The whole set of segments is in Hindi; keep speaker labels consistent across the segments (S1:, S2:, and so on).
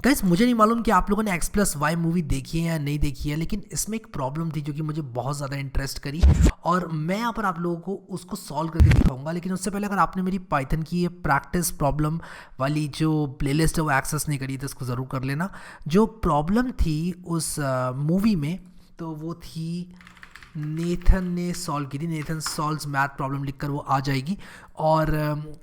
S1: गाइस मुझे नहीं मालूम कि आप लोगों ने एक्स प्लस वाई मूवी देखी है या नहीं देखी है, लेकिन इसमें एक प्रॉब्लम थी जो कि मुझे बहुत ज़्यादा इंटरेस्ट करी और मैं यहाँ पर आप लोगों को उसको सॉल्व करके दिखाऊंगा। लेकिन उससे पहले अगर आपने मेरी पाइथन की ये प्रैक्टिस प्रॉब्लम वाली जो प्लेलिस्ट है वो एक्सेस नहीं करी तो इसको ज़रूर कर लेना। जो प्रॉब्लम थी उस मूवी में तो वो थी नेथन ने सॉल्व की थी। नेथन सॉल्व्स मैथ प्रॉब्लम लिखकर वो आ जाएगी और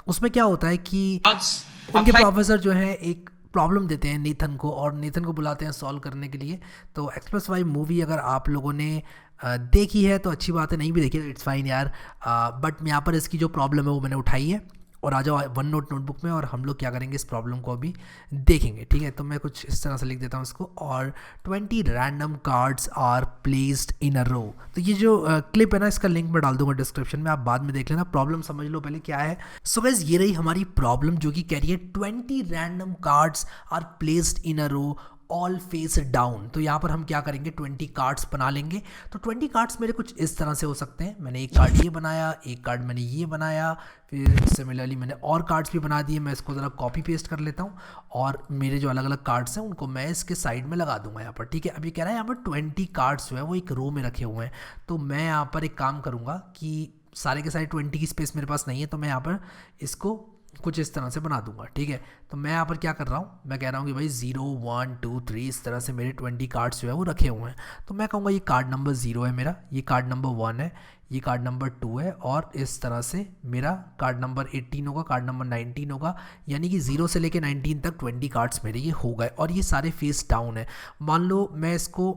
S1: उसमें क्या होता है कि उनके प्रोफेसर जो है एक प्रॉब्लम देते हैं नेथन को और नेथन को बुलाते हैं सॉल्व करने के लिए। तो एक्स प्लस वाई मूवी अगर आप लोगों ने देखी है तो अच्छी बात है, नहीं भी देखी है इट्स फाइन यार। बट यहाँ पर इसकी जो प्रॉब्लम है वो मैंने उठाई है और आ जाओ वन नोट नोटबुक में और हम लोग क्या करेंगे इस प्रॉब्लम को अभी देखेंगे। ठीक है, तो मैं कुछ इस तरह से लिख देता हूँ इसको। और 20 random cards are placed in a row. तो ये जो क्लिप है ना इसका लिंक मैं डाल दूंगा डिस्क्रिप्शन में, आप बाद में देख लेना। प्रॉब्लम समझ लो पहले क्या है। सो गाइस ये रही हमारी प्रॉब्लम जो कि कह रही है 20 random cards are placed in a row all face down. तो यहाँ पर हम क्या करेंगे 20 कार्ड्स बना लेंगे। तो 20 कार्ड्स मेरे कुछ इस तरह से हो सकते हैं। मैंने एक कार्ड ये बनाया, एक कार्ड मैंने ये बनाया, फिर सिमिलरली मैंने और कार्ड्स भी बना दिए। मैं इसको ज़रा कॉपी पेस्ट कर लेता हूँ और मेरे जो अलग अलग कार्ड्स हैं उनको मैं इसके साइड में लगा दूंगा यहाँ पर। ठीक है, अब ये कह रहा है यहाँ पर 20 कार्ड्स जो है वो एक रो में रखे हुए हैं। तो मैं यहाँ पर एक काम करूँगा कि सारे के सारे 20 की स्पेस मेरे पास नहीं है तो मैं यहाँ पर इसको कुछ इस तरह से बना दूंगा। ठीक है, तो मैं यहाँ पर क्या कर रहा हूँ, मैं कह रहा हूँ कि भाई 0 1 2 3 इस तरह से मेरे 20 कार्ड्स जो है वो रखे हुए हैं। तो मैं कहूँगा ये कार्ड नंबर 0 है मेरा, ये कार्ड नंबर 1 है, ये कार्ड नंबर 2 है और इस तरह से मेरा कार्ड नंबर 18 होगा, कार्ड नंबर 19 होगा। यानी कि 0 से लेके 19 तक 20 कार्ड्स मेरे ये हो गए और ये सारे फेस डाउन है। मान लो मैं इसको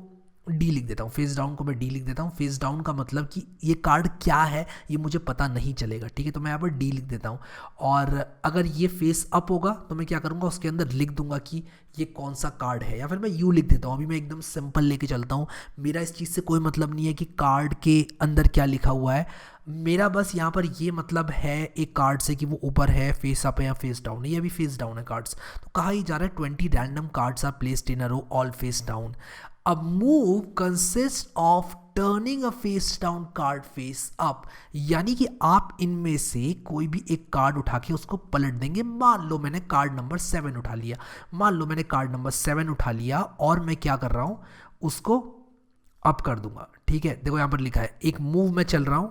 S1: डी लिख देता हूँ, फेस डाउन को मैं डी लिख देता हूँ। फेस डाउन का मतलब कि ये कार्ड क्या है ये मुझे पता नहीं चलेगा। ठीक है, तो मैं यहाँ पर डी लिख देता हूँ। और अगर ये फेस अप होगा तो मैं क्या करूँगा उसके अंदर लिख दूंगा कि ये कौन सा कार्ड है, या फिर मैं यू लिख देता हूँ। अभी मैं एकदम सिंपल लेके चलता हूँ, मेरा इस चीज़ से कोई मतलब नहीं है कि कार्ड के अंदर क्या लिखा हुआ है। मेरा बस यहाँ पर ये मतलब है एक कार्ड से कि वो ऊपर है, फेस अप है या फेस डाउन है। ये अभी फेस डाउन है कार्ड्स। तो कहा ही जा रहा है 20 random cards are placed in a row all face down. A move consists of turning a face down card face up. यानी कि आप इनमें से कोई भी एक कार्ड उठा के उसको पलट देंगे। मान लो मैंने कार्ड नंबर 7 उठा लिया, मान लो मैंने कार्ड नंबर 7 उठा लिया और मैं क्या कर रहा हूं उसको अप कर दूंगा। ठीक है, देखो यहां पर लिखा है एक मूव में चल रहा हूं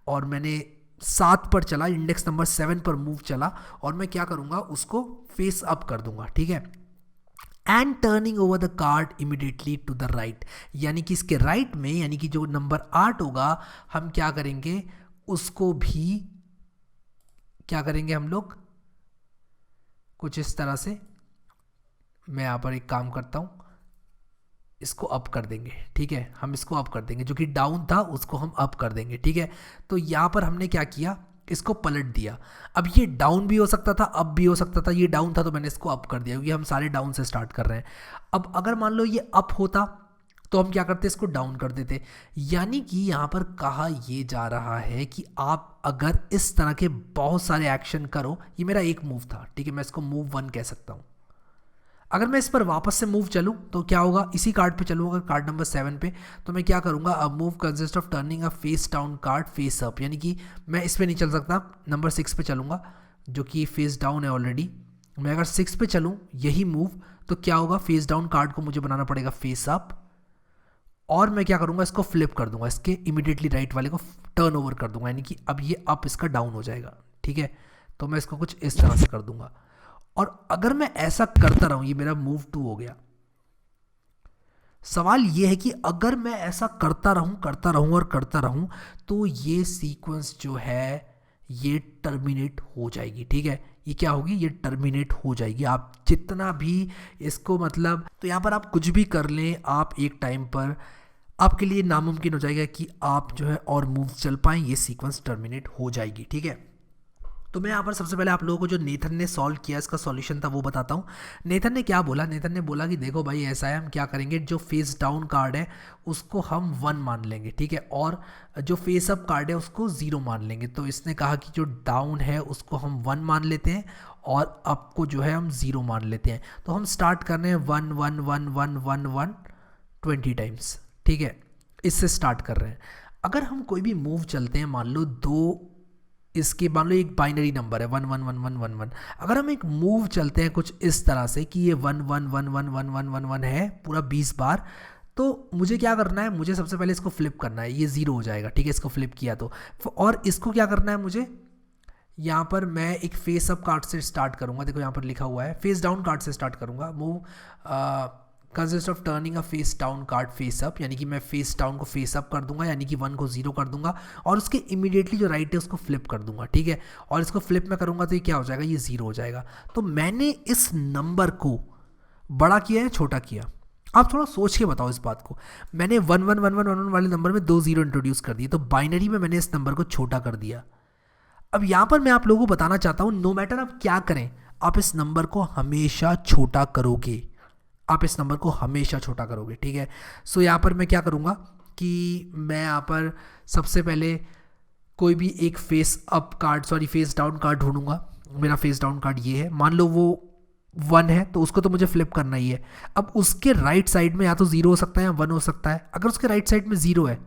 S1: और मैंने 7 पर चला, इंडेक्स नंबर 7 पर मूव चला और मैं क्या करूंगा उसको फेस अप कर दूंगा। ठीक है, and turning over the card immediately to the right. यानी कि इसके राइट में, यानी कि जो नंबर 8 होगा हम क्या करेंगे उसको भी क्या करेंगे हम लोग कुछ इस तरह से। मैं यहां पर एक काम करता हूं, इसको अप कर देंगे। ठीक है, हम इसको अप कर देंगे, जो कि डाउन था उसको हम अप कर देंगे। ठीक है, तो यहां पर हमने क्या किया इसको पलट दिया। अब ये डाउन भी हो सकता था, अप भी हो सकता था। ये डाउन था तो मैंने इसको अप कर दिया क्योंकि हम सारे डाउन से स्टार्ट कर रहे हैं। अब अगर मान लो ये अप होता तो हम क्या करते इसको डाउन कर देते। यानी कि यहाँ पर कहा ये जा रहा है कि आप अगर इस तरह के बहुत सारे एक्शन करो, ये मेरा एक मूव था। ठीक है, मैं इसको मूव 1 कह सकता हूँ। अगर मैं इस पर वापस से मूव चलूँ तो क्या होगा, इसी कार्ड पे चलूँगा कार्ड नंबर 7 पे, तो मैं क्या करूँगा अब move consist of turning a face down card face up. यानी कि मैं इस पर नहीं चल सकता, नंबर 6 पे चलूँगा जो कि फेस डाउन है ऑलरेडी। मैं अगर 6 पे चलूँ यही मूव तो क्या होगा, फेस डाउन कार्ड को मुझे बनाना पड़ेगा फेस अप और मैं क्या करूँगा इसको फ्लिप कर दूंगा, इसके इमीडिएटली राइट वाले को टर्न ओवर कर दूंगा। यानी कि अब ये अप इसका डाउन हो जाएगा। ठीक है, तो मैं इसको कुछ इस तरह से कर दूंगा और अगर मैं ऐसा करता रहूं, ये मेरा मूव 2 हो गया। सवाल ये है कि अगर मैं ऐसा करता रहूं और करता रहूं तो ये सीक्वेंस जो है ये टर्मिनेट हो जाएगी। ठीक है, ये क्या होगी, ये टर्मिनेट हो जाएगी। आप जितना भी इसको मतलब, तो यहां पर आप कुछ भी कर लें, आप एक टाइम पर आपके लिए नामुमकिन हो जाएगा कि आप जो है और मूव चल पाएं, ये सीक्वेंस टर्मिनेट हो जाएगी। ठीक है, तो मैं यहाँ पर सबसे पहले आप लोगों को जो नेथन ने सॉल्व किया इसका सॉल्यूशन था वो बताता हूँ। नेथन ने क्या बोला, नेथन ने बोला कि देखो भाई ऐसा है, हम क्या करेंगे जो फेस डाउन कार्ड है उसको हम 1 मान लेंगे। ठीक है, और जो फेस अप कार्ड है उसको 0 मान लेंगे। तो इसने कहा कि जो डाउन है उसको हम 1 मान लेते हैं और अप को जो है हम 0 मान लेते हैं। तो हम स्टार्ट कर रहे हैं 1 1 1 1 1 1 20 टाइम्स। ठीक है, इससे स्टार्ट कर रहे हैं। अगर हम कोई भी मूव चलते हैं, मान लो 2 इसके मान लो एक बाइनरी नंबर है 111111, अगर हम एक मूव चलते हैं कुछ इस तरह से कि ये 11111111 है पूरा 20 बार, तो मुझे क्या करना है, मुझे सबसे पहले इसको फ्लिप करना है, ये 0 हो जाएगा, ठीक है, इसको फ्लिप किया तो। और इसको क्या करना है मुझे, यहाँ पर मैं एक फेस अप कार्ड से स्टार्ट करूँगा, देखो यहाँ पर लिखा हुआ है फेस डाउन कार्ड से स्टार्ट करूँगा। Move consist of turning a face down card face up, यानी कि मैं फेस डाउन को फेस अप कर दूंगा, यानी कि 1 को 0 कर दूंगा और उसके इमीडिएटली जो राइट है उसको फ्लिप कर दूंगा, ठीक है। और इसको फ्लिप में करूंगा तो ये क्या हो जाएगा, ये 0 हो जाएगा। तो मैंने इस नंबर को बड़ा किया है छोटा किया, आप थोड़ा सोच के बताओ इस बात को। मैंने 111111 वाले नंबर में 2 0 इंट्रोड्यूस कर दिए, तो बाइनरी में मैंने इस नंबर को छोटा कर दिया। अब यहाँ पर मैं आप लोगों को बताना चाहता हूँ, नो मैटर आप क्या करें, आप इस नंबर को हमेशा छोटा करोगे, आप इस नंबर को हमेशा छोटा करोगे, ठीक है। सो यहाँ पर मैं क्या करूँगा कि मैं यहाँ पर सबसे पहले कोई भी एक face up card face down card ढूंढूंगा। मेरा फेस डाउन कार्ड ये है, मान लो वो 1 है तो उसको तो मुझे फ्लिप करना ही है। अब उसके राइट साइड में या तो 0 हो सकता है या 1 हो सकता है। अगर उसके राइट साइड में 0 है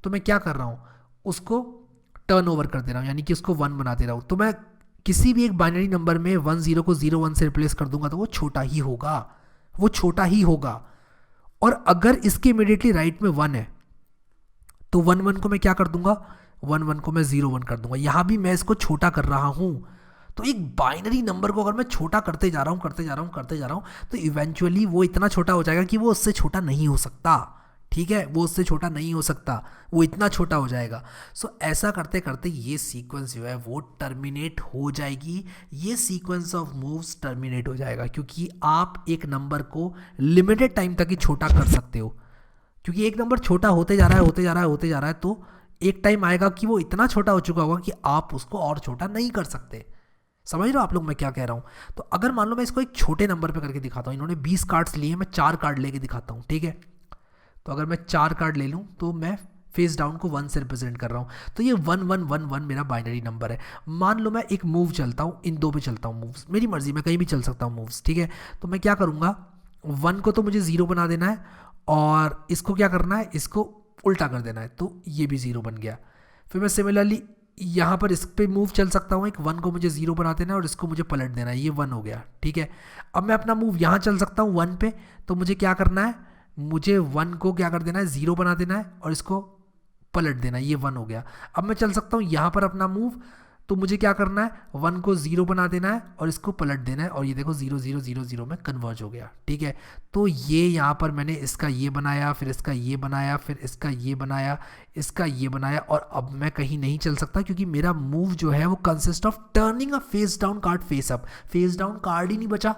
S1: तो मैं क्या कर रहा हूँ, उसको टर्न ओवर कर दे रहा हूँ, यानी कि उसको 1 बना दे रहा हूँ। तो मैं किसी भी एक बाइनरी नंबर में 1 0 को 0 1 से रिप्लेस कर दूंगा तो वो छोटा ही होगा, वो छोटा ही होगा। और अगर इसके इमीडिएटली राइट में 1 है तो 1 1 को मैं क्या कर दूंगा, 1 1 को मैं 0 1 कर दूंगा। यहां भी मैं इसको छोटा कर रहा हूं। तो एक बाइनरी नंबर को अगर मैं छोटा करते जा रहा हूं तो इवेंचुअली वो इतना छोटा हो जाएगा कि वो उससे छोटा नहीं हो सकता, ठीक है, वो उससे छोटा नहीं हो सकता, वो इतना छोटा हो जाएगा। सो ऐसा करते करते ये सीक्वेंस जो है वो टर्मिनेट हो जाएगी, ये सीक्वेंस ऑफ मूव्स टर्मिनेट हो जाएगा, क्योंकि आप एक नंबर को लिमिटेड टाइम तक ही छोटा कर सकते हो। क्योंकि एक नंबर छोटा होते जा रहा है तो एक टाइम आएगा कि वो इतना छोटा हो चुका होगा कि आप उसको और छोटा नहीं कर सकते। समझ रहे हो आप लोग मैं क्या कह रहा हूँ। तो अगर मान लो मैं इसको एक छोटे नंबर पे करके दिखाता हूँ, इन्होंने 20 कार्ड्स लिए, मैं 4 कार्ड लेके दिखाता हूँ, ठीक है। तो अगर मैं 4 कार्ड ले लूँ तो मैं फेस डाउन को 1 से रिप्रेजेंट कर रहा हूँ, तो ये 1 1 1 1 मेरा बाइनरी नंबर है। मान लो मैं एक मूव चलता हूँ, इन 2 पे चलता हूँ मूव्स, मेरी मर्जी, मैं कहीं भी चल सकता हूँ मूव्स, ठीक है। तो मैं क्या करूँगा, 1 को तो मुझे 0 बना देना है और इसको क्या करना है, इसको उल्टा कर देना है, तो ये भी 0 बन गया। फिर मैं सिमिलरली यहाँ पर इस पर मूव चल सकता हूँ, एक 1 को मुझे 0 बना देना है और इसको मुझे पलट देना है, ये 1 हो गया, ठीक है। अब मैं अपना मूव यहाँ चल सकता हूँ 1 पे, तो मुझे क्या करना है, मुझे 1 को क्या कर देना है, 0 बना देना है और इसको पलट देना है, ये 1 हो गया। अब मैं चल सकता हूँ यहाँ पर अपना मूव, तो मुझे क्या करना है, 1 को 0 बना देना है और इसको पलट देना है और ये देखो 0 0 0 0 में कन्वर्ज हो गया, ठीक है। तो ये यहाँ पर मैंने इसका ये बनाया, फिर इसका ये बनाया, फिर इसका ये बनाया, इसका ये बनाया, और अब मैं कहीं नहीं चल सकता क्योंकि मेरा मूव जो है वो consist of turning a face down card face up. Face down card ही नहीं बचा,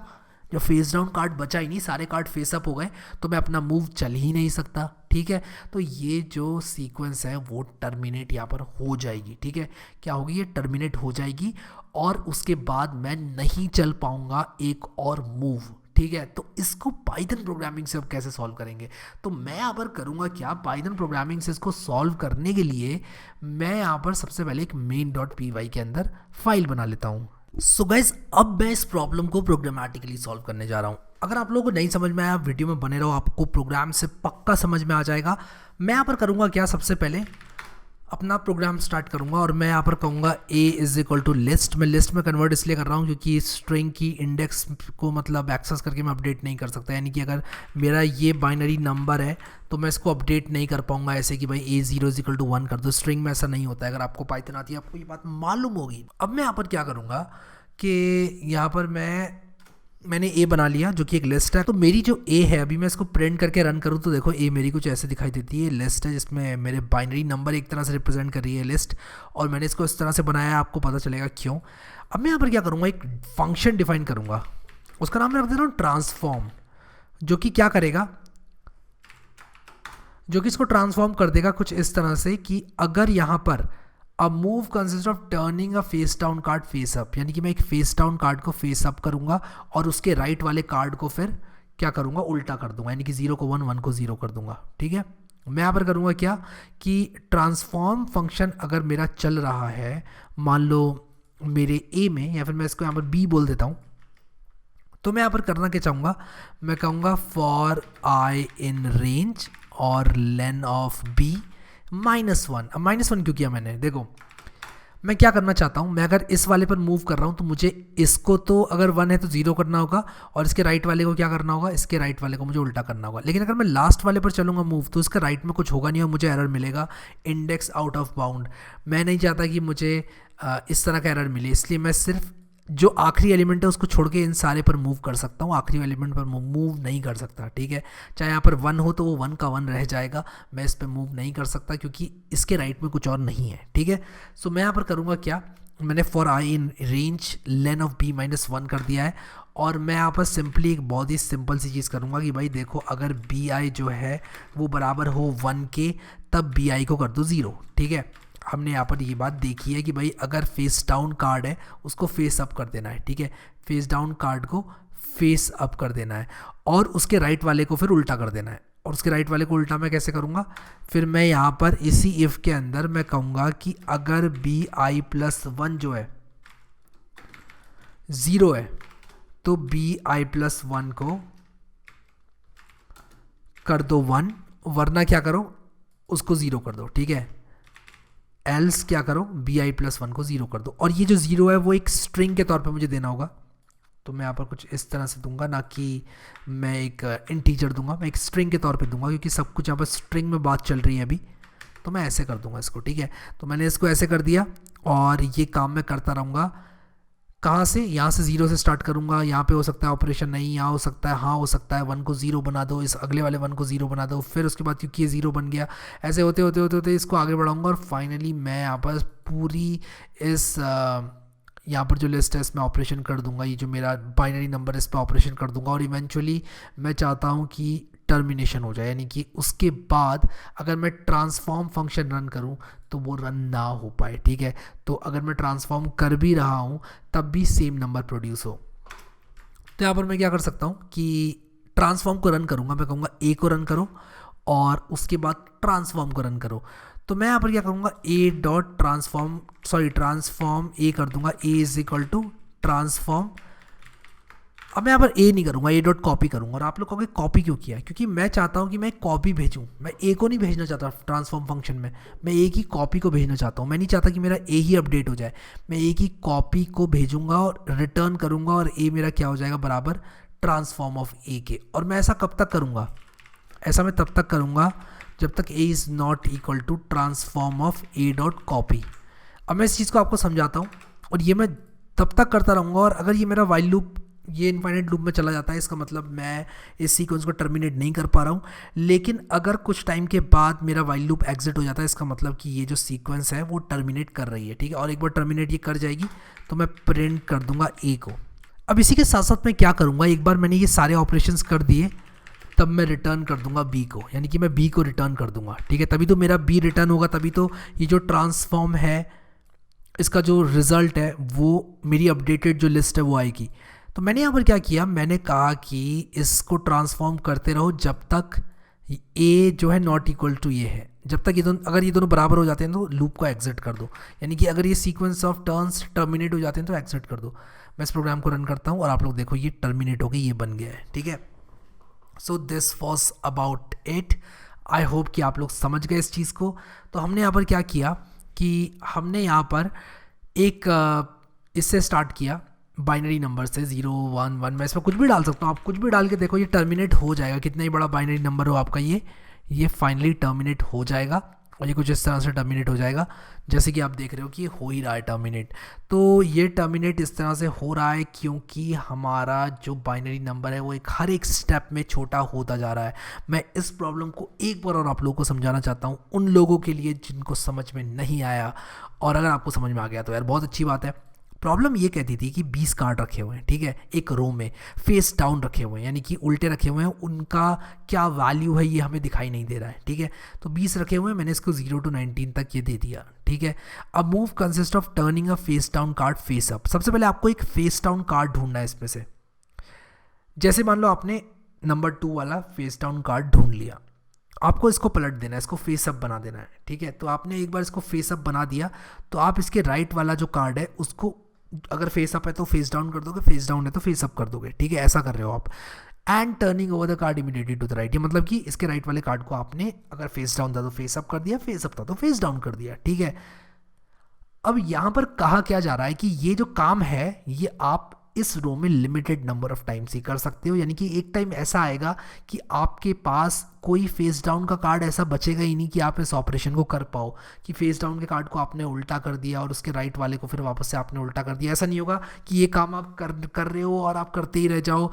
S1: जो फेस डाउन कार्ड बचा ही नहीं, सारे कार्ड फेस अप हो गए, तो मैं अपना मूव चल ही नहीं सकता, ठीक है। तो ये जो सीक्वेंस है वो टर्मिनेट यहाँ पर हो जाएगी, ठीक है। क्या होगी, ये टर्मिनेट हो जाएगी और उसके बाद मैं नहीं चल पाऊंगा एक और मूव, ठीक है। तो इसको पाइथन प्रोग्रामिंग से अब कैसे सॉल्व करेंगे, तो मैं यहाँ पर करूँगा क्या, पाइथन प्रोग्रामिंग से इसको सॉल्व करने के लिए मैं यहाँ पर सबसे पहले एक main.py के अंदर फाइल बना लेता हूँ। सो गाइज, अब मैं इस प्रॉब्लम को प्रोग्रामेटिकली सॉल्व करने जा रहा हूँ। अगर आप लोगों को नहीं समझ में आया, वीडियो में बने रहो, आपको प्रोग्राम से पक्का समझ में आ जाएगा। मैं यहाँ पर करूँगा क्या, सबसे पहले अपना प्रोग्राम स्टार्ट करूँगा और मैं यहाँ पर कहूँगा a is equal to list. मैं लिस्ट में कन्वर्ट इसलिए कर रहा हूँ क्योंकि स्ट्रिंग की इंडेक्स को मतलब एक्सेस करके मैं अपडेट नहीं कर सकता, यानी कि अगर मेरा ये बाइनरी नंबर है तो मैं इसको अपडेट नहीं कर पाऊंगा ऐसे कि भाई a0 इज इक्वल टू 1 कर दो। स्ट्रिंग में ऐसा नहीं होता है, अगर आपको पाइथन आती है आपको ये बात मालूम होगी। अब मैं यहाँ पर क्या करूँगा कि यहाँ पर मैंने a बना लिया जो कि एक लिस्ट है। तो मेरी जो a है, अभी मैं इसको प्रिंट करके रन करूँ तो देखो a मेरी कुछ ऐसे दिखाई देती है। लिस्ट है जिसमें मेरे बाइनरी नंबर एक तरह से रिप्रेजेंट कर रही है लिस्ट, और मैंने इसको इस तरह से बनाया है, आपको पता चलेगा क्यों। अब मैं यहाँ पर क्या करूँगा, एक फंक्शन डिफाइन करूँगा, उसका नाम मैं रख दे रहा हूँ ट्रांसफॉर्म, जो कि क्या करेगा, जो कि इसको ट्रांसफॉर्म कर देगा कुछ इस तरह से कि अगर यहाँ पर a move consist of turning a face down card face up, यानी कि मैं एक फेस डाउन कार्ड को फेस अप करूंगा और उसके राइट वाले कार्ड को फिर क्या करूंगा, उल्टा कर दूंगा, यानी कि 0 को 1 1 को 0 कर दूंगा, ठीक है। मैं यहाँ पर करूंगा क्या कि ट्रांसफॉर्म फंक्शन अगर मेरा चल रहा है मान लो मेरे a में, या फिर मैं इसको यहाँ पर b बोल देता हूँ, तो मैं यहाँ पर करना क्या चाहूँगा, मैं कहूँगा फॉर i इन रेंज और len ऑफ b -1। अब -1 क्यों किया मैंने, देखो मैं क्या करना चाहता हूँ, मैं अगर इस वाले पर मूव कर रहा हूँ तो मुझे इसको तो अगर 1 है तो 0 करना होगा, और इसके राइट वाले को क्या करना होगा, इसके राइट वाले को मुझे उल्टा करना होगा। लेकिन अगर मैं लास्ट वाले पर चलूँगा मूव तो इसका राइट में कुछ होगा नहीं और मुझे एरर मिलेगा, इंडेक्स आउट ऑफ बाउंड। मैं नहीं चाहता कि मुझे इस तरह का एरर मिले, इसलिए मैं सिर्फ जो आखिरी एलिमेंट है उसको छोड़ के इन सारे पर मूव कर सकता हूँ, आखिरी एलिमेंट पर मूव नहीं कर सकता, ठीक है। चाहे यहाँ पर 1 हो तो वो 1 का 1 रह जाएगा, मैं इस पर मूव नहीं कर सकता क्योंकि इसके राइट में कुछ और नहीं है, ठीक है। सो मैं यहाँ पर करूँगा क्या, मैंने for I in range lane of b -1 कर दिया है, और मैं यहाँ पर सिंपली एक बहुत ही सिंपल सी चीज़ करूँगा कि भाई देखो अगर bi जो है वो बराबर हो 1 के, तब bi को कर दो 0, ठीक है। हमने यहाँ पर ये बात देखी है कि भाई अगर फेस डाउन कार्ड है उसको फेस अप कर देना है, ठीक है। फेस डाउन कार्ड को फेस अप कर देना है और उसके राइट वाले को फिर उल्टा कर देना है। और उसके राइट वाले को उल्टा मैं कैसे करूँगा, फिर मैं यहाँ पर इसी इफ़ के अंदर मैं कहूँगा कि अगर bi+1 जो है 0 है तो bi+1 को कर दो 1, वरना क्या करो उसको 0 कर दो, ठीक है। एल्स क्या करो, bi+1 को 0 कर दो, और ये जो 0 है वो एक स्ट्रिंग के तौर पे मुझे देना होगा। तो मैं यहाँ पर कुछ इस तरह से दूंगा, ना कि मैं एक इंटीजर दूंगा, मैं एक स्ट्रिंग के तौर पे दूंगा क्योंकि सब कुछ यहाँ पर स्ट्रिंग में बात चल रही है अभी। तो मैं ऐसे कर दूंगा इसको, ठीक है। तो मैंने इसको ऐसे कर दिया और ये काम मैं करता रहूँगा। कहाँ से, यहाँ से 0 से स्टार्ट करूँगा, यहाँ पे हो सकता है ऑपरेशन नहीं, यहाँ हो सकता है, हाँ हो सकता है, 1 को 0 बना दो, इस अगले वाले 1 को 0 बना दो, फिर उसके बाद क्योंकि ये 0 बन गया, ऐसे होते होते होते होते इसको आगे बढ़ाऊँगा और फाइनली मैं यहाँ पर पूरी इस यहाँ पर जो लिस्ट है इसमें ऑपरेशन कर दूंगा, ये जो मेरा बाइनरी नंबर है इस पर ऑपरेशन कर दूंगा, और इवेंचुअली मैं चाहता हूँ कि टर्मिनेशन हो जाए, यानी कि उसके बाद अगर मैं ट्रांसफॉर्म फंक्शन रन करूँ तो वो रन ना हो पाए, ठीक है। तो अगर मैं ट्रांसफॉर्म कर भी रहा हूँ तब भी सेम नंबर प्रोड्यूस हो। तो यहाँ पर मैं क्या कर सकता हूँ कि ट्रांसफॉर्म को रन करूँगा, मैं कहूँगा ए को रन करो और उसके बाद ट्रांसफॉर्म को रन करो। तो मैं यहाँ पर क्या करूँगा, ट्रांसफॉर्म ए कर दूंगा, a ट्रांसफॉर्म। अब मैं यहाँ पर ए नहीं करूँगा, a.copy करूँगा, और आप लोग कहोगे कॉपी क्यों किया, क्योंकि मैं चाहता हूँ कि मैं कॉपी भेजूँ, मैं ए को नहीं भेजना चाहता ट्रांसफॉर्म फंक्शन में, मैं ए की कॉपी को भेजना चाहता हूँ। मैं नहीं चाहता कि मेरा ए ही अपडेट हो जाए, मैं ए की कॉपी को भेजूँगा और रिटर्न करूँगा, और ए मेरा क्या हो जाएगा, बराबर ट्रांसफॉर्म ऑफ ए के। और मैं ऐसा कब तक करूँगा, ऐसा मैं तब तक करूँगा जब तक a is not equal to transform of a.copy। अब मैं इस चीज़ को आपको समझाता हूँ, और ये मैं तब तक करता रहूँगा, और अगर ये मेरा वाइल लूप ये इनफाइनाइट लूप में चला जाता है, इसका मतलब मैं इस सीक्वेंस को टर्मिनेट नहीं कर पा रहा हूँ। लेकिन अगर कुछ टाइम के बाद मेरा वाइल लूप एग्जिट हो जाता है, इसका मतलब कि ये जो सीक्वेंस है वो टर्मिनेट कर रही है, ठीक है। और एक बार टर्मिनेट ये कर जाएगी तो मैं प्रिंट कर दूंगा a को। अब इसी के साथ साथ मैं क्या करूँगा, एक बार मैंने ये सारे ऑपरेशंस कर दिए तब मैं रिटर्न कर दूंगा b को, यानी कि मैं b को रिटर्न कर दूंगा, ठीक है। तभी तो मेरा b रिटर्न होगा, तभी तो ये जो ट्रांसफॉर्म है इसका जो रिजल्ट है वो मेरी अपडेटेड जो लिस्ट है वो आएगी। तो मैंने यहाँ पर क्या किया, मैंने कहा कि इसको ट्रांसफॉर्म करते रहो जब तक a जो है नॉट इक्वल टू ये है, जब तक ये दोनों, अगर ये दोनों बराबर हो जाते हैं तो लूप को एग्जिट कर दो, यानी कि अगर ये सीक्वेंस ऑफ टर्न्स टर्मिनेट हो जाते हैं तो एग्जिट कर दो। मैं इस प्रोग्राम को रन करता हूँ और आप लोग देखो ये टर्मिनेट हो गई, ये बन गया है, ठीक है। So this was about it. I hope कि आप लोग समझ गए इस चीज़ को। तो हमने यहाँ पर क्या किया कि हमने यहाँ पर एक इससे स्टार्ट किया बाइनरी नंबर से 0 1 1, मैं इसमें कुछ भी डाल सकता हूँ, आप कुछ भी डाल के देखो ये टर्मिनेट हो जाएगा, कितना ही बड़ा बाइनरी नंबर हो आपका ये फाइनली टर्मिनेट हो जाएगा, और ये कुछ इस तरह से टर्मिनेट हो जाएगा जैसे कि आप देख रहे हो कि हो ही रहा है टर्मिनेट। तो ये टर्मिनेट इस तरह से हो रहा है क्योंकि हमारा जो बाइनरी नंबर है वो हर एक स्टेप में छोटा होता जा रहा है। मैं इस प्रॉब्लम को एक बार और आप लोगों को समझाना चाहता हूँ, उन लोगों के लिए जिनको समझ में नहीं आया, और अगर आपको समझ में आ गया तो यार बहुत अच्छी बात है। प्रॉब्लम ये कहती थी कि 20 कार्ड रखे हुए हैं, ठीक है, एक रो में फेस डाउन रखे हुए हैं, यानी कि उल्टे रखे हुए हैं, उनका क्या वैल्यू है ये हमें दिखाई नहीं दे रहा है, ठीक है। तो 20 रखे हुए हैं, मैंने इसको 0 to 19 तक ये दे दिया, ठीक है। अब move consist of turning a face down card face up. सबसे पहले आपको एक फेस डाउन कार्ड ढूंढना है इसमें से। जैसे मान लो आपने नंबर 2 वाला फेस डाउन कार्ड ढूंढ लिया, आपको इसको पलट देना है, इसको फेस अप बना देना है, ठीक है। तो आपने एक बार इसको फेस अप बना दिया तो आप इसके राइट वाला जो कार्ड है उसको, अगर फेस अप है तो फेस डाउन कर दोगे, फेस डाउन है तो फेस अप कर दोगे, ठीक है, ऐसा कर रहे हो आप। And turning over the card immediately to the right, ये मतलब कि इसके राइट वाले कार्ड को आपने अगर फेस डाउन था तो फेस अप कर दिया, फेस अप था तो फेस डाउन कर दिया, ठीक है। अब यहाँ पर कहा क्या जा रहा है कि ये जो काम है ये आप इस रो में लिमिटेड नंबर ऑफ टाइम्स ही कर सकते हो, यानी कि एक टाइम ऐसा आएगा कि आपके पास कोई फेस डाउन का कार्ड ऐसा बचेगा ही नहीं कि आप इस ऑपरेशन को कर पाओ, कि फेस डाउन के कार्ड को आपने उल्टा कर दिया और उसके राइट वाले को फिर वापस से आपने उल्टा कर दिया। ऐसा नहीं होगा कि ये काम आप कर रहे हो और आप करते ही रह जाओ।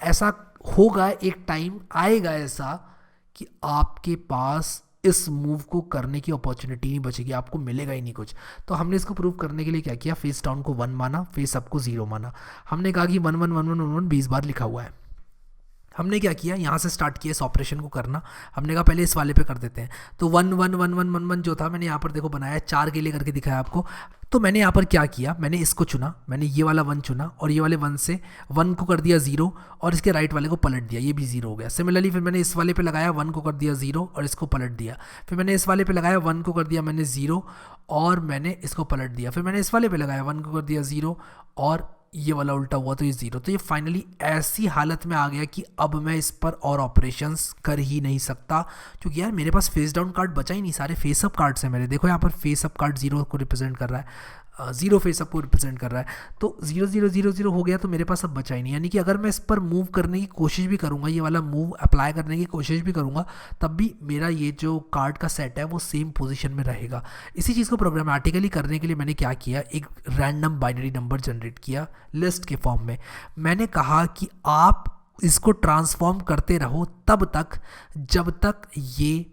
S1: ऐसा होगा, एक टाइम आएगा ऐसा कि आपके पास इस मूव को करने की अपॉर्चुनिटी नहीं बचेगी, आपको मिलेगा ही नहीं कुछ। तो हमने इसको प्रूव करने के लिए क्या किया, फेस डाउन को 1 माना, फेस अप को 0 माना। हमने कहा कि 1 1 1 1 1 1 20 बार लिखा हुआ है। हमने क्या किया, यहाँ से स्टार्ट किया इस ऑपरेशन को करना। हमने कहा पहले इस वाले पे कर देते हैं। तो 1 1 1 1 1 1 जो था मैंने यहाँ पर देखो बनाया, 4 के लिए करके दिखाया आपको। तो मैंने यहाँ पर क्या किया, मैंने इसको चुना, मैंने ये वाला 1 चुना और ये वाले 1 से 1 को कर दिया 0 और इसके राइट वाले को पलट दिया, ये भी 0 हो गया। सिमिलरली फिर मैंने इस वाले पे लगाया, 1 को कर दिया 0 और इसको पलट दिया। फिर मैंने इस वाले पे लगाया, 1 को कर दिया मैंने 0 और मैंने इसको पलट दिया। फिर मैंने इस वाले पे लगाया, 1 को कर दिया 0 और ये वाला उल्टा हुआ तो ये 0। तो ये फाइनली ऐसी हालत में आ गया कि अब मैं इस पर और ऑपरेशंस कर ही नहीं सकता, क्योंकि यार मेरे पास फेस डाउन कार्ड बचा ही नहीं, सारे फेस अप कार्ड्स हैं मेरे। देखो यहाँ पर फेस अप कार्ड 0 को रिप्रेजेंट कर रहा है, 0 फेस अप को रिप्रेजेंट कर रहा है। तो 0 0 0 0 हो गया, तो मेरे पास अब बचा ही नहीं। यानी कि अगर मैं इस पर मूव करने की कोशिश भी करूँगा, ये वाला मूव अप्लाई करने की कोशिश भी करूँगा, तब भी मेरा ये जो कार्ड का सेट है वो सेम पोजीशन में रहेगा। इसी चीज़ को प्रोग्रामेटिकली करने के लिए मैंने क्या किया, एक रैंडम बाइनरी नंबर जनरेट किया लिस्ट के फॉर्म में। मैंने कहा कि आप इसको ट्रांसफॉर्म करते रहो तब तक जब तक ये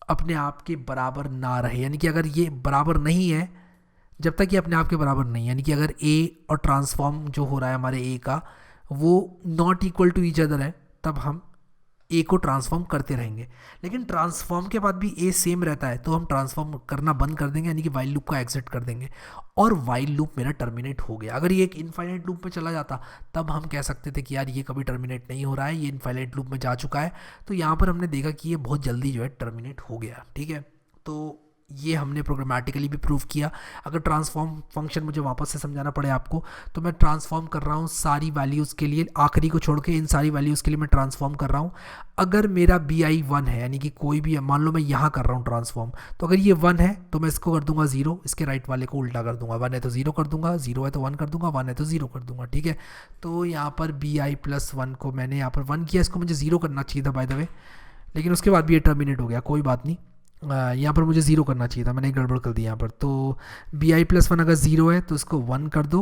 S1: अपने आप के बराबर ना रहे, यानी कि अगर ये बराबर नहीं है, जब तक ये अपने आप के बराबर नहीं, यानी कि अगर ए और ट्रांसफॉर्म जो हो रहा है हमारे ए का वो not equal to each other है, तब हम ए को ट्रांसफॉर्म करते रहेंगे। लेकिन ट्रांसफॉर्म के बाद भी ए सेम रहता है तो हम ट्रांसफॉर्म करना बंद कर देंगे, यानी कि वाइल लूप को एग्जिट कर देंगे और वाइल लूप मेरा टर्मिनेट हो गया। अगर ये एक इनफाइनाइट लूप में चला जाता तब हम कह सकते थे कि यार ये कभी टर्मिनेट नहीं हो रहा है, ये इनफाइनाइट लूप में जा चुका है। तो यहाँ पर हमने देखा कि ये बहुत जल्दी जो है टर्मिनेट हो गया। ठीक है, तो ये हमने प्रोग्रामेटिकली भी प्रूव किया। अगर ट्रांसफॉर्म फंक्शन मुझे वापस से समझाना पड़े आपको, तो मैं ट्रांसफॉर्म कर रहा हूँ सारी वैल्यूज़ के लिए, आखिरी को छोड़ के इन सारी वैल्यूज़ के लिए मैं ट्रांसफॉर्म कर रहा हूँ। अगर मेरा BI 1 है, यानी कि कोई भी, मान लो मैं यहाँ कर रहा हूँ ट्रांसफॉर्म, तो अगर ये 1 है तो मैं इसको कर दूंगा 0, इसके राइट वाले को उल्टा कर दूंगा। 1 है तो 0 कर दूंगा, 0 है तो 1 कर दूंगा, 1 है तो 0 कर दूंगा। ठीक है, तो यहाँ पर BI + 1 को मैंने यहाँ पर 1 किया, इसको मुझे 0 करना चाहिए था बाय द वे, लेकिन उसके बाद भी ये टर्मिनेट हो गया, कोई बात नहीं। यहाँ पर मुझे 0 करना चाहिए था, मैंने गड़बड़ कर दी यहाँ पर। तो BI + 1 अगर 0 है तो इसको 1 कर दो,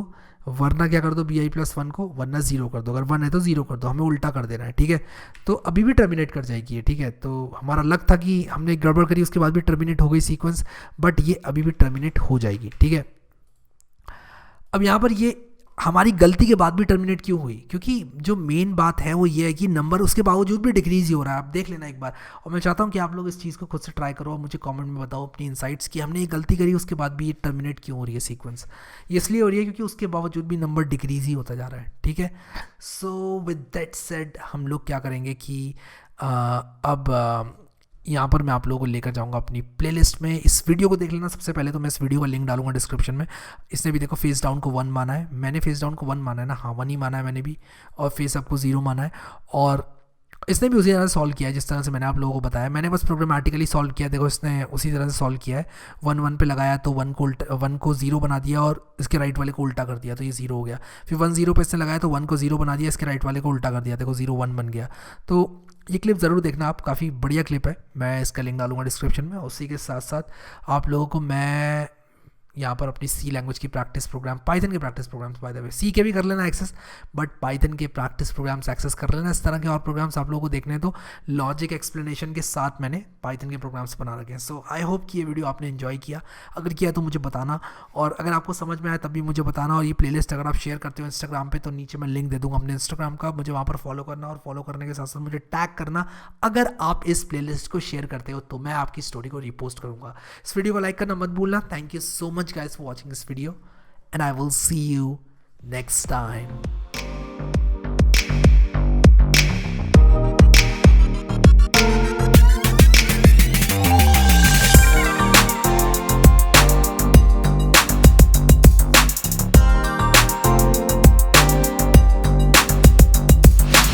S1: वरना क्या कर दो, BI + 1 को वरना 0 कर दो, अगर 1 है तो 0 कर दो, हमें उल्टा कर देना है। ठीक है, तो अभी भी टर्मिनेट कर जाएगी ये। ठीक है, तो हमारा लक था कि हमने गड़बड़ करी, उसके बाद भी टर्मिनेट हो गई सीक्वेंस, बट ये अभी भी टर्मिनेट हो जाएगी। ठीक है, अब यहाँ पर ये हमारी गलती के बाद भी टर्मिनेट क्यों हुई, क्योंकि जो मेन बात है वो ये है कि नंबर उसके बावजूद भी डिक्रीज ही हो रहा है। आप देख लेना एक बार, और मैं चाहता हूँ कि आप लोग इस चीज़ को खुद से ट्राई करो और मुझे कमेंट में बताओ अपनी इनसाइट्स कि हमने ये गलती करी उसके बाद भी ये टर्मिनेट क्यों हो रही है सीक्वेंस। ये इसलिए हो रही है क्योंकि उसके बावजूद भी नंबर डिक्रीज ही होता जा रहा है। ठीक है, सो विद दैट सेड हम लोग क्या करेंगे कि अब यहाँ पर मैं आप लोगों को लेकर जाऊँगा अपनी प्लेलिस्ट में। इस वीडियो को देख लेना सबसे पहले, तो मैं इस वीडियो का लिंक डालूंगा डिस्क्रिप्शन में। इसने भी देखो फेस डाउन को 1 माना है, मैंने फेस डाउन को 1 माना है ना, हाँ 1 ही माना है मैंने भी, और फेस अप को 0 माना है, और इसने भी उसी तरह से सॉल्व किया है जिस तरह से मैंने आप लोगों को बताया। मैंने बस प्रोग्रामेटिकली सॉल्व किया, देखो इसने उसी तरह से सॉल्व किया है। 1 1 पे लगाया तो 1 को 0 बना दिया और इसके राइट वाले को उल्टा कर दिया, तो ये 0 हो गया। फिर 1 0 पे इसने लगाया तो 1 को 0 बना दिया, इसके राइट वाले को उल्टा कर दिया, देखो 0 1 बन गया। तो ये क्लिप ज़रूर देखना आप, काफ़ी बढ़िया क्लिप है, मैं इसका लिंक डालूंगा डिस्क्रिप्शन में। उसी के साथ साथ आप लोगों को मैं यहाँ पर अपनी सी लैंग्वेज की प्रैक्टिस प्रोग्राम, पाइथन के practice programs, by the way C के भी कर लेना एक्सेस, बट पाइथन के प्रैक्टिस प्रोग्राम्स एक्सेस कर लेना। इस तरह के और प्रोग्राम्स आप लोगों को देखने हैं तो लॉजिक एक्सप्लेनेशन के साथ मैंने पाइथन के प्रोग्राम्स बना रखे हैं। सो आई होप कि ये वीडियो आपने एंजॉय किया, अगर किया तो मुझे बताना, और अगर आपको समझ में आया तब भी मुझे बताना। और ये प्लेलिस्ट अगर आप शेयर करते हो इंस्टाग्राम पे तो नीचे मैं लिंक दे दूँगा अपने इंस्टाग्राम का, मुझे वहाँ पर फॉलो करना, और फॉलो करने के साथ साथ मुझे टैग करना। अगर आप इस प्लेलिस्ट को शेयर करते हो तो मैं आपकी स्टोरी को रिपोस्ट करूँगा। इस वीडियो को लाइक करना मत भूलना। Thank you so much guys for watching this video, and I will see you next time.